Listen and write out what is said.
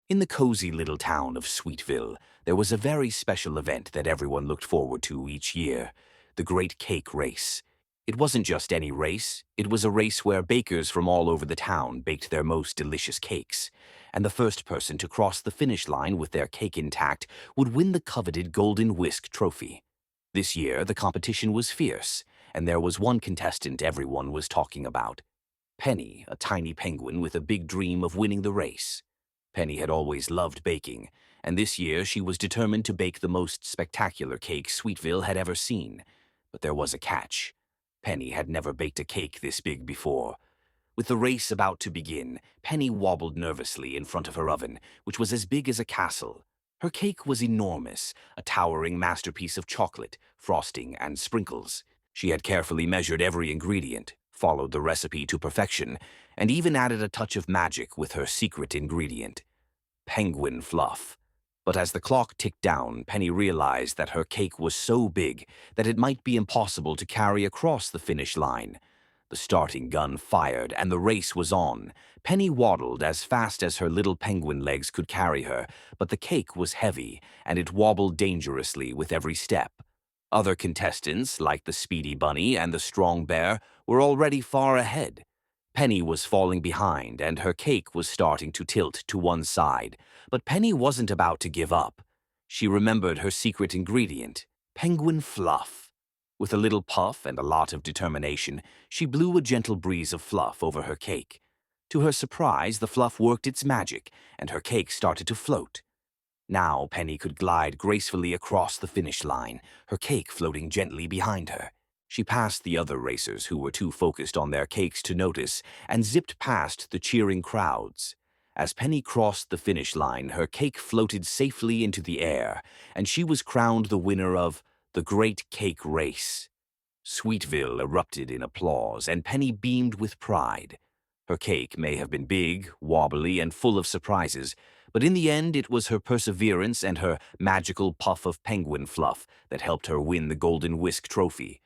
In the cozy little town of Sweetville, there was a very special event that everyone looked forward to each year, the Great Cake Race. It wasn't just any race, it was a race where bakers from all over the town baked their most delicious cakes, and the first person to cross the finish line with their cake intact would win the coveted Golden Whisk Trophy. This year, the competition was fierce, and there was one contestant everyone was talking about. Penny, a tiny penguin with a big dream of winning the race. Penny had always loved baking, and this year she was determined to bake the most spectacular cake Sweetville had ever seen. But there was a catch. Penny had never baked a cake this big before. With the race about to begin, Penny wobbled nervously in front of her oven, which was as big as a castle. Her cake was enormous, a towering masterpiece of chocolate, frosting, and sprinkles. She had carefully measured every ingredient, followed the recipe to perfection, and even added a touch of magic with her secret ingredient, penguin fluff. But as the clock ticked down, Penny realized that her cake was so big that it might be impossible to carry across the finish line. The starting gun fired, and the race was on. Penny waddled as fast as her little penguin legs could carry her, but the cake was heavy, and it wobbled dangerously with every step. Other contestants, like the Speedy Bunny and the Strong Bear, were already far ahead. Penny was falling behind, and her cake was starting to tilt to one side. But Penny wasn't about to give up. She remembered her secret ingredient, penguin fluff. With a little puff and a lot of determination, she blew a gentle breeze of fluff over her cake. To her surprise, the fluff worked its magic, and her cake started to float. Now Penny could glide gracefully across the finish line, her cake floating gently behind her. She passed the other racers who were too focused on their cakes to notice, and zipped past the cheering crowds. As Penny crossed the finish line, her cake floated safely into the air, and she was crowned the winner of the Great Cake Race. Sweetville erupted in applause, and Penny beamed with pride. Her cake may have been big, wobbly, and full of surprises, but in the end it was her perseverance and her magical puff of penguin fluff that helped her win the Golden Whisk Trophy.